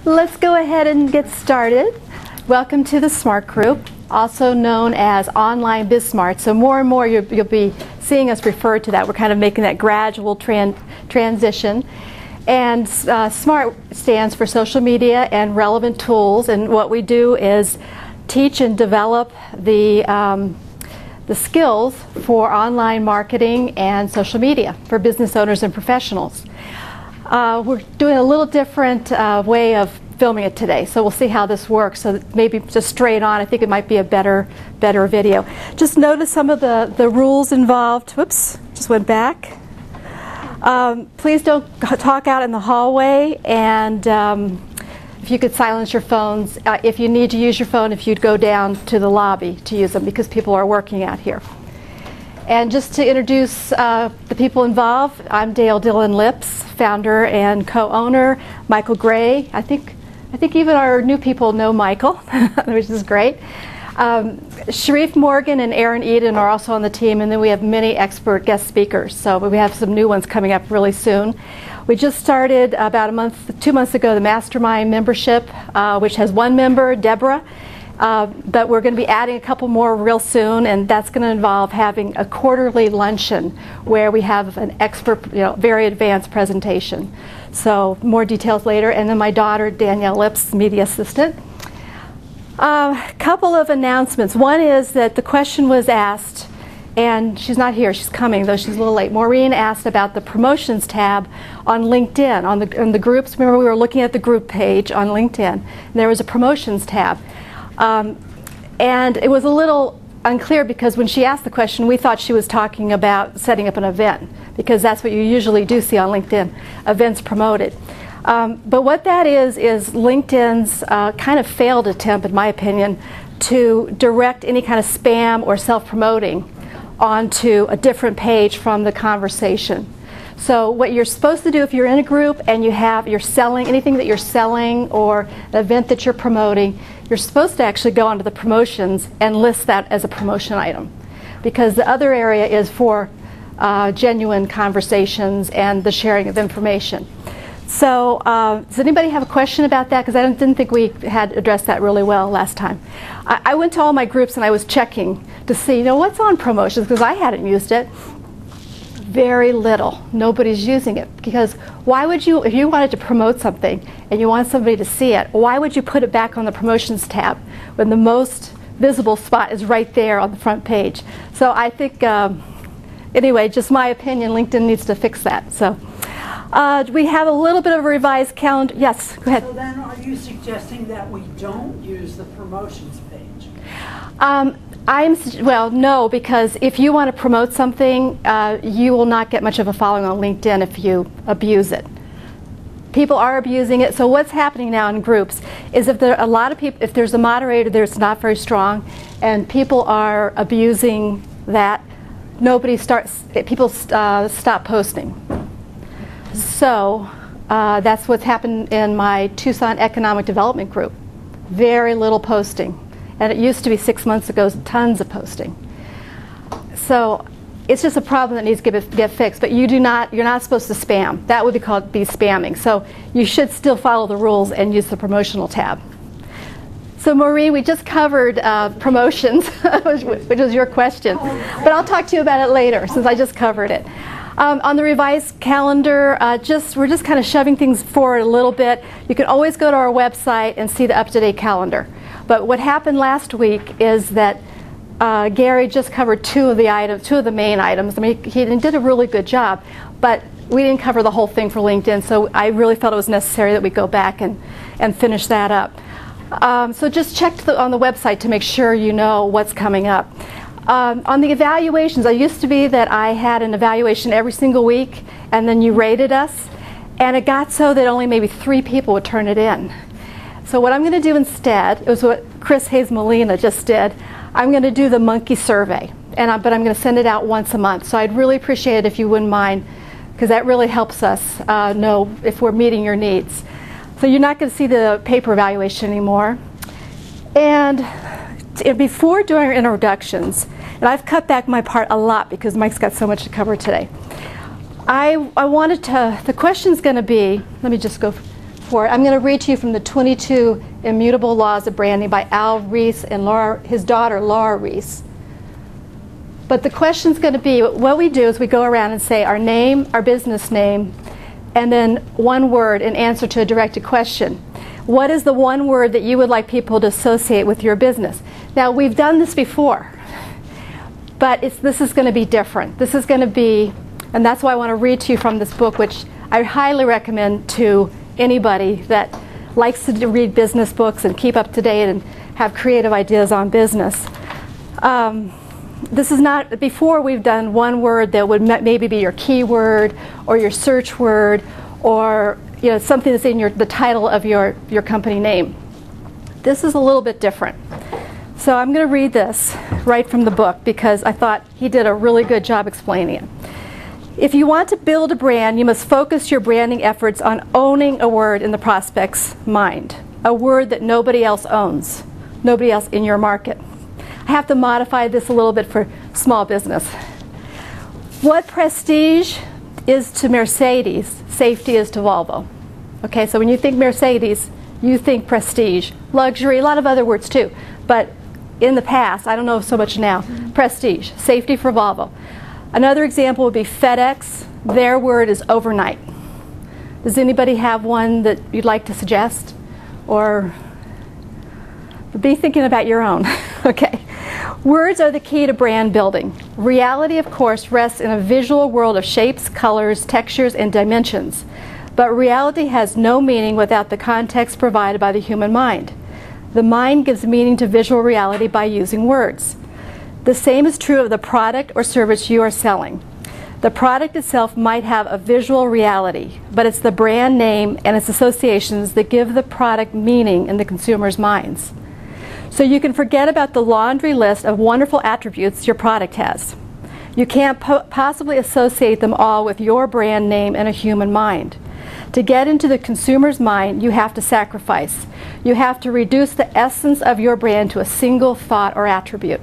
Let's go ahead and get started. Welcome to the S.M.A.R.T group, also known as Online Biz-Smart. So more and more you'll be seeing us refer to that. We're kind of making that gradual transition. And S.M.A.R.T stands for Social Media and Relevant Tools. And what we do is teach and develop the skills for online marketing and social media for business owners and professionals. We're doing a little different way of filming it today, so we'll see how this works. So maybe just straight on, I think it might be a better video. Just notice some of the rules involved. Whoops, just went back. Please don't talk out in the hallway, and if you could silence your phones. If you need to use your phone, if you'd go down to the lobby to use them, because people are working out here. And just to introduce the people involved, I'm Dillon, founder and co-owner. Michael Gray, I think even our new people know Michael, which is great. Sharif Morgan and Aaron Eden are also on the team, and then we have many expert guest speakers. So we have some new ones coming up really soon. We just started about 2 months ago, the Mastermind membership, which has one member, Deborah. But we're going to be adding a couple more real soon, and that's going to involve having a quarterly luncheon where we have an expert, very advanced presentation. So more details later. And then my daughter, Danielle Lips, media assistant. Couple of announcements. One is that the question was asked, and she's not here, she's coming, though she's a little late. Maureen asked about the promotions tab on LinkedIn, on the groups. Remember, we were looking at the group page on LinkedIn, and there was a promotions tab. And it was a little unclear because when she asked the question, we thought she was talking about setting up an event, because that's what you usually do see on LinkedIn, events promoted. But what that is LinkedIn's kind of failed attempt, in my opinion, to direct any kind of spam or self-promoting onto a different page from the conversation. So what you're supposed to do if you're in a group and you're selling anything that you're selling or an event that you're promoting, you're supposed to actually go onto the promotions and list that as a promotion item, because the other area is for genuine conversations and the sharing of information. So does anybody have a question about that? Because I didn't think we had addressed that really well last time. I went to all my groups and I was checking to see, what's on promotions, because I hadn't used it. Very little. Nobody's using it, because why would you, if you wanted to promote something and you want somebody to see it, why would you put it back on the promotions tab when the most visible spot is right there on the front page? So I think, anyway, just my opinion, LinkedIn needs to fix that. So we have a little bit of a revised calendar. Yes, go ahead. So then are you suggesting that we don't use the promotions page? Well, no, because if you want to promote something, you will not get much of a following on LinkedIn if you abuse it. People are abusing it. So what's happening now in groups is if there are a lot of people, if there's a moderator that's not very strong, and people are abusing that, people stop posting. So that's what's happened in my Tucson Economic Development group. Very little posting. And it used to be 6 months ago, tons of posting. So it's just a problem that needs to get fixed. But you're not supposed to spam. That would be called spamming. So you should still follow the rules and use the promotional tab. So Maureen, we just covered promotions, which was your question. But I'll talk to you about it later, since I just covered it. On the revised calendar, we're just kind of shoving things forward a little bit. You can always go to our website and see the up-to-date calendar. But what happened last week is that Gary just covered two of the main items. I mean, he did a really good job, but we didn't cover the whole thing for LinkedIn, so I really felt it was necessary that we go back and finish that up. So just check on the website to make sure you know what's coming up. On the evaluations, it used to be that I had an evaluation every single week, and then you rated us, and it got so that only maybe 3 people would turn it in. So what I'm going to do instead, it was what Chris Hayes Molina just did, I'm going to do the monkey survey, but I'm going to send it out once a month. So I'd really appreciate it if you wouldn't mind, because that really helps us know if we're meeting your needs. So you're not going to see the paper evaluation anymore. And before doing our introductions, and I've cut back my part a lot because Mike's got so much to cover today, I wanted to, the question's going to be, let me just go for it. I'm going to read to you from the 22 Immutable Laws of Branding by Al Ries and his daughter Laura Ries. But the question's going to be, what we do is we go around and say our name, our business name, and then one word in answer to a directed question. What is the one word that you would like people to associate with your business? Now, we've done this before, but this is going to be different. This is going to be, and that's why I want to read to you from this book, which I highly recommend to anybody that likes to read business books and keep up to date and have creative ideas on business. This is not, before we've done one word that would maybe be your keyword or your search word or something that's in the title of your company name. This is a little bit different. So I'm going to read this right from the book because I thought he did a really good job explaining it. If you want to build a brand, you must focus your branding efforts on owning a word in the prospect's mind, a word that nobody else owns, nobody else in your market. I have to modify this a little bit for small business. What prestige is to Mercedes, safety is to Volvo. Okay, so when you think Mercedes, you think prestige, luxury, a lot of other words too. But in the past, I don't know so much now, prestige, safety for Volvo. Another example would be FedEx. Their word is overnight. Does anybody have one that you'd like to suggest? Or be thinking about your own. Okay. Words are the key to brand building. Reality, of course, rests in a visual world of shapes, colors, textures, and dimensions. But reality has no meaning without the context provided by the human mind. The mind gives meaning to visual reality by using words. The same is true of the product or service you are selling. The product itself might have a visual reality, but it's the brand name and its associations that give the product meaning in the consumer's minds. So you can forget about the laundry list of wonderful attributes your product has. You can't possibly associate them all with your brand name and a human mind. To get into the consumer's mind, you have to sacrifice. You have to reduce the essence of your brand to a single thought or attribute,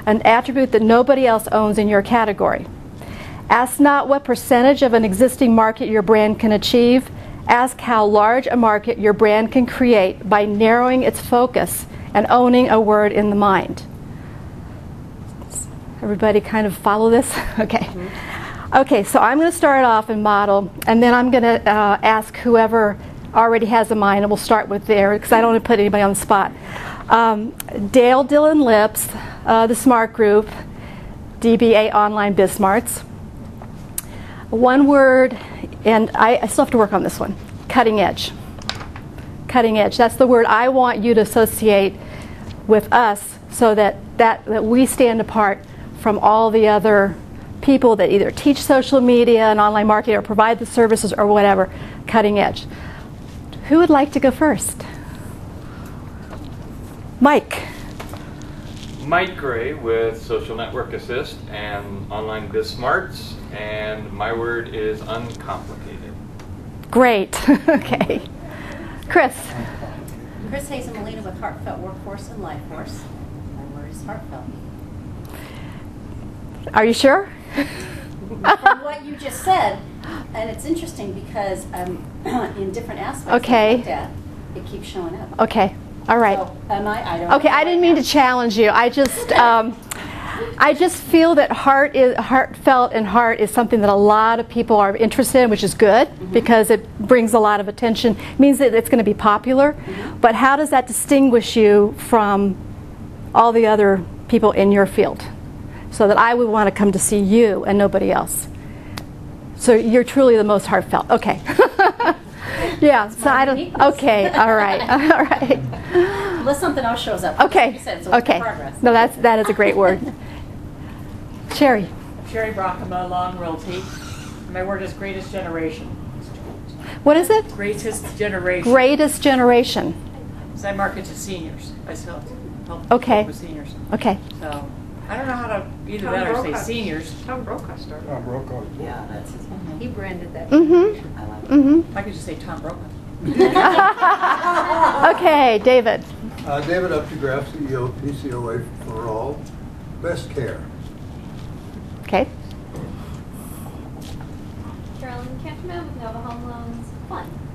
an attribute that nobody else owns in your category. Ask not what percentage of an existing market your brand can achieve. Ask how large a market your brand can create by narrowing its focus and owning a word in the mind. Everybody kind of follow this? Okay. Okay, so I'm going to start off and model, and then I'm going to ask whoever already has a mind, and we'll start with there, because I don't want to put anybody on the spot. Dale, Dillon, Lips, the S.M.A.R.T group, DBA Online Biz Smarts. One word, and I still have to work on this one, cutting edge. Cutting edge. That's the word I want you to associate with us so that we stand apart from all the other people that either teach social media and online marketing or provide the services or whatever. Cutting edge. Who would like to go first? Mike. Mike Gray with Social Network Assist and Online Biz Smarts, and my word is uncomplicated. Great. Okay. Chris. Chris Hazen Molina with Heartfelt Workforce and Life Force. My word is heartfelt. Are you sure? From what you just said, and it's interesting because in different aspects okay. I looked at, it keeps showing up. Okay. All right. So, I don't okay, I didn't mean to challenge you. I just feel that heartfelt and heart is something that a lot of people are interested in, which is good because it brings a lot of attention. It means that it's going to be popular. But how does that distinguish you from all the other people in your field? So that I would want to come to see you and nobody else. So you're truly the most heartfelt. Okay. Yeah. So I don't. Okay. All right. All right. Unless something else shows up. Okay. Like you said, so Okay. Progress. No, that is a great word. Sherry. Sherry Brockema, Long Realty. My word is greatest generation. What is it? Greatest generation. Greatest generation. So I market to seniors. I help Okay. with seniors. Okay. So I don't know how to either Tom that or say Brokaw. seniors. Tom Brokaw started. Tom Brokaw. Yeah, that's his name. He branded that. Mm-hmm. I like it. Mm-hmm. I could just say Tom Brokaw. Okay, David. David Updegraff, CEO, PCOA for All. Best care. Okay. can't come in with Nova Home Loans Fund.